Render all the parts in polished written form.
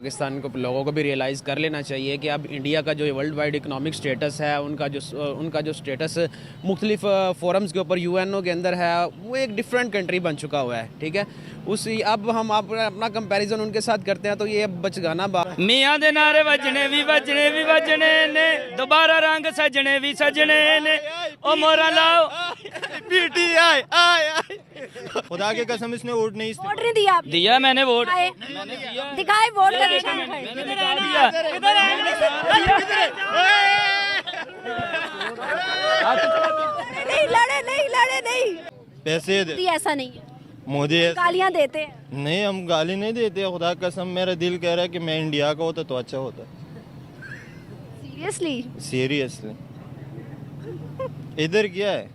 पाकिस्तान को लोगों को भी रियलाइज़ कर लेना चाहिए कि अब इंडिया का जो वर्ल्ड वाइड इकनॉमिक स्टेटस है, उनका जो स्टेटस मुख्तलिफ फोरम्स के ऊपर यूएनओ के अंदर है, वो एक डिफरेंट कंट्री बन चुका हुआ है। ठीक है, उसी अब हम अपना कंपैरिजन उनके साथ करते हैं तो ये बचगाना बात। मियाँ दे नारे बजने भी बजने ने, दोबारा रंग सजने भी सजने ने, ओ मोरा लाओ पीटीआई आए। खुदा की कसम इसने वोट नहीं दिया आपने? दिया मैंने वोट। दिखाए वोट का नहीं लड़े पैसे दे। ऐसा नहीं है, मोदी गालियां देते हैं। नहीं, हम गाली नहीं देते। खुदा की कसम मेरा दिल कह रहा है कि मैं इंडिया का होता तो अच्छा होता। सीरियसली इधर क्या है?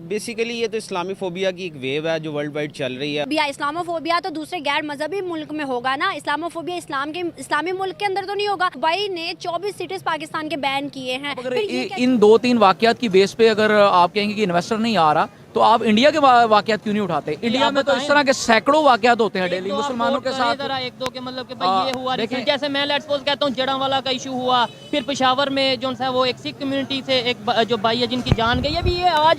बेसिकली ये तो इस्लामी फोबिया की एक वेव है जो वर्ल्ड वाइड चल रही है। भैया इस्लामोफोबिया तो दूसरे गैर मजहबी मुल्क में होगा ना, इस्लामोफोबिया इस्लामी मुल्क के अंदर तो नहीं होगा। दुबई ने 24 सिटीज पाकिस्तान के बैन किए हैं। अगर इन 2-3 वाकयात की बेस पे अगर आप कहेंगे कि इन्वेस्टर नहीं आ रहा तो आप इंडिया के वाकयात क्यों नहीं उठाते? इंडिया में तो इस तरह के सैकड़ों वाकयात होते हैं डेली मुसलमानों के साथ। एक दो के मतलब कि भाई ये हुआ रिसेंट, जैसे मैं लेट्स सपोज कहता हूँ जड़ांवाला का इशू हुआ, फिर पेशावर में जो है वो एक सिख कम्युनिटी से एक जो भाई है जिनकी जान गई।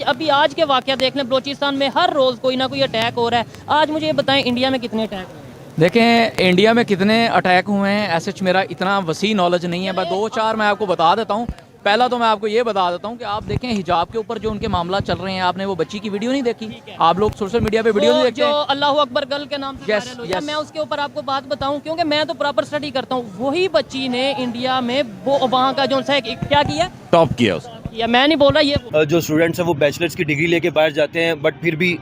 अभी आज के वाकया देख लें, बलोचिस्तान में हर रोज कोई ना कोई अटैक हो रहा है। आज मुझे ये बताएं इंडिया में कितने अटैक हुए? देखें इंडिया में कितने अटैक हुए हैं ऐसे मेरा इतना वसी नॉलेज नहीं है। मैं 2-4 मैं आपको बता देता हूँ। पहला तो मैं आपको ये बता देता हूँ कि आप देखें हिजाब के ऊपर जो उनके मामला चल रहे हैं, आपने वो बच्ची की वीडियो नहीं देखी? आप लोग सोशल मीडिया पे वीडियो नहीं देखते? जो अल्लाह अकबर गर्ल के नाम से yes. मैं उसके ऊपर आपको बात बताऊं, क्योंकि मैं तो प्रॉपर स्टडी करता हूँ। वही बच्ची ने इंडिया में वो वहाँ का जो है क्या किया, टॉप किया उसने। या मैं नहीं बोल रहा, ये जो स्टूडेंट्स हैं वो बैचलर्स की डिग्री लेके बाहर जाते हैं बट फिर भी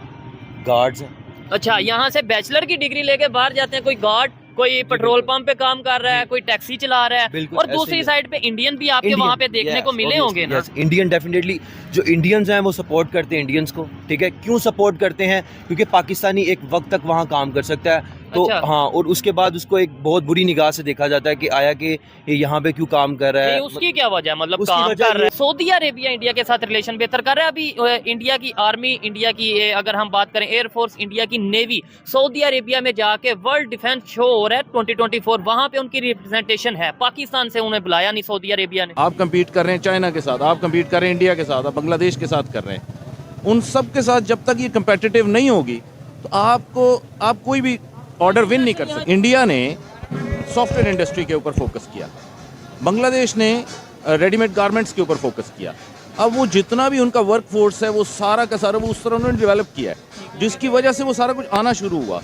गार्ड्स हैं। अच्छा, यहाँ से बैचलर की डिग्री लेके बाहर जाते हैं, कोई गार्ड, कोई पेट्रोल पंप पे काम कर रहा है, कोई टैक्सी चला रहा है, और दूसरी साइड पे इंडियन भी आपके वहाँ पे देखने को मिले होंगे ना? इंडियन डेफिनेटली जो इंडियंस हैं वो सपोर्ट करते हैं इंडियंस को। ठीक है, क्यों सपोर्ट करते हैं? क्योंकि पाकिस्तानी एक वक्त तक वहाँ काम कर सकता है तो अच्छा। हाँ, और उसके बाद उसको एक बहुत बुरी निगाह से देखा जाता है कि आया कि ये यहाँ पे क्यों काम कर रहा है। उसकी क्या वजह, मतलब उसकी काम वजह कर रहा है। सऊदी अरेबिया इंडिया के साथ रिलेशन बेहतर कर रहा है। अभी इंडिया की आर्मी, इंडिया की अगर हम बात करें एयरफोर्स, इंडिया की नेवी सऊदी अरेबिया में जाके वर्ल्ड डिफेंस शो हो रहा है 2024, वहाँ पे उनकी रिप्रेजेंटेशन है। पाकिस्तान से उन्हें बुलाया नहीं सऊदी अरेबिया ने। आप कम्पीट कर रहे हैं चाइना के साथ, आप कम्पीट कर रहे हैं इंडिया के साथ, आप बांग्लादेश के साथ कर रहे हैं। उन सब के साथ जब तक ये कम्पेटिटिव नहीं होगी तो आप कोई भी ऑर्डर विन नहीं कर सकते। इंडिया ने सॉफ्टवेयर इंडस्ट्री के ऊपर फोकस किया, बांग्लादेश ने रेडीमेड गारमेंट्स के ऊपर फोकस किया। अब वो जितना भी उनका वर्क फोर्स है वो सारा का सारा वो उस तरह उन्होंने डेवलप किया है, जिसकी वजह से वो सारा कुछ आना शुरू हुआ।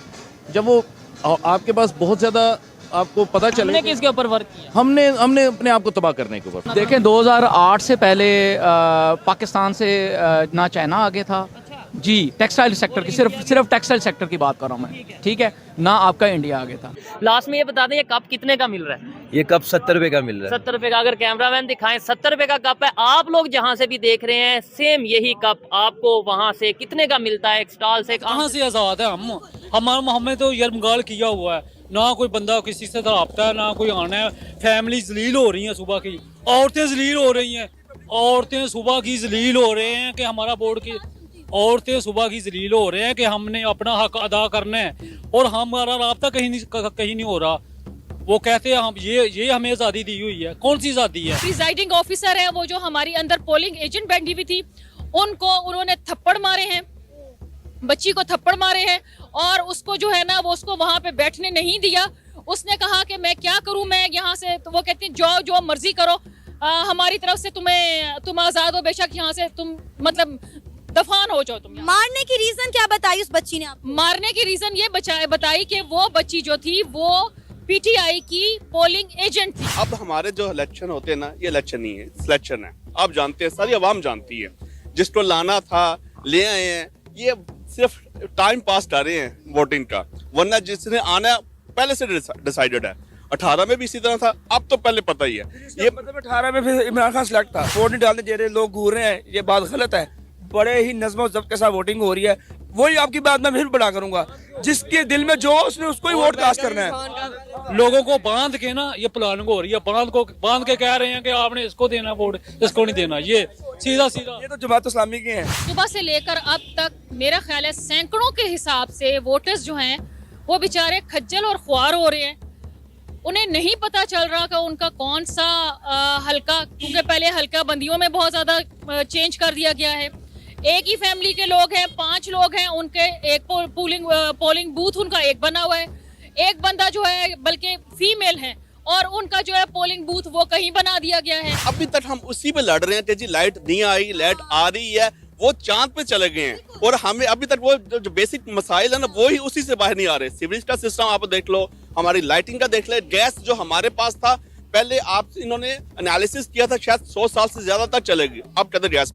जब वो आपके पास बहुत ज़्यादा आपको पता चले, हमने किसके ऊपर वर्क किया? हमने अपने आप को तबाह करने के ऊपर। देखें 2008 से पहले पाकिस्तान से ना चाइना आगे था जी, टेक्सटाइल सेक्टर की, सिर्फ टेक्सटाइल सेक्टर की बात कर रहा हूँ मैं, ठीक है ना, आपका इंडिया आगे था। लास्ट में ये बता दें ये कप कितने का मिल रहा है? ये कप 70 रुपए का मिल रहा है। 70 रुपए का, अगर कैमरामैन दिखाएं 70 रुपए का कप है। आप लोग जहाँ से भी देख रहे हैं सेम यही कप आपको वहाँ से कितने का मिलता है? एक स्टॉल से कहाँ से आजाद है हमें तो यरमगाल किया हुआ है, ना कोई बंदा किसी से रब्ता है, ना कोई आना है। फैमिली जलील हो रही है, सुबह की औरतें जलील हो रही हैं, औरतें सुबह की जलील हो रहे हैं कि हमारा बोर्ड की औरतें सुबह की जलील हो रहे हैं कि हमने अपना हक अदा करना है और हमारा राब्ता कहीं नहीं हो रहा। वो कहते हैं हम ये हमें आज़ादी दी हुई है। कौन सी आज़ादी है? प्रिजाइडिंग ऑफिसर है वो जो हमारी अंदर पोलिंग एजेंट बैठी हुई थी, उन्होंने थप्पड़ मारे हैं, बच्ची को थप्पड़ मारे हैं और उसको जो है ना वो उसको वहाँ पे बैठने नहीं दिया। उसने कहा कि मैं क्या करूँ, मैं यहाँ से, तो वो कहती है जो मर्जी करो, हमारी तरफ से तुम आज़ाद हो, बेशक यहाँ से तुम मतलब दफान हो जाओ तुम। मारने की रीजन क्या बताई उस बच्ची ने? मारने की रीजन ये बताई कि वो बच्ची जो थी वो पीटीआई की पोलिंग एजेंट थी। अब हमारे जो इलेक्शन होते हैं ना, ये इलेक्शन नहीं है, सिलेक्शन है। आप जानते हैं, सारी आवाम जानती है, जिसको लाना था ले आए हैं। ये सिर्फ टाइम पास कर रहे हैं वोटिंग का, वरना जिसने आना पहले से डिसाइडेड है। 18 में भी इसी तरह था, अब तो पहले पता ही है। ये मतलब 18 में फिर इमरान खान सिलेक्ट था, वोट नहीं डालने दे रहे लोग, घूर रहे हैं, ये बात गलत है। बड़े ही नज़्म ज़ब्त के साथ वोटिंग हो रही है। वही आपकी बात मैं फिर बड़ा करूंगा, जिसके दिल में जो उसने उसको ही वोट कास्ट करना है। लोगों को बांध के ना ये प्लानिंग हो रही है, बांध के कह रहे हैं कि आपने इसको देना वोट, इसको नहीं देना। ये सीधा ये तो जमात इस्लामी के हैं। सुबह से लेकर अब तक मेरा ख्याल है सैकड़ों के हिसाब से वोटर्स जो हैं वो बेचारे खज्जल और ख्वार हो रहे हैं। उन्हें नहीं पता चल रहा कि उनका कौन सा हल्का, क्योंकि पहले हल्का बंदियों में बहुत ज़्यादा चेंज कर दिया गया है। एक ही फैमिली के लोग हैं, 5 लोग हैं, उनके एक पोलिंग बूथ उनका एक बना हुआ है। एक बंदा जो है बल्कि फीमेल है और उनका जो है पोलिंग बूथ वो कहीं बना दिया गया है। अभी तक हम उसी पे लड़ रहे हैं कि जी लाइट नहीं आई, लाइट आ रही है, वो चांद पे चले गए हैं और हमें अभी तक वो जो बेसिक मसाइल है ना वो ही उसी से बाहर नहीं आ रहे। सीवरेज का सिस्टम आप देख लो, हमारी लाइटिंग का देख ले, गैस जो हमारे पास था पहले आप इन्होंने एनालिसिस किया था शायद 100 साल से ज्यादा तक चलेगी, अब कहते गैस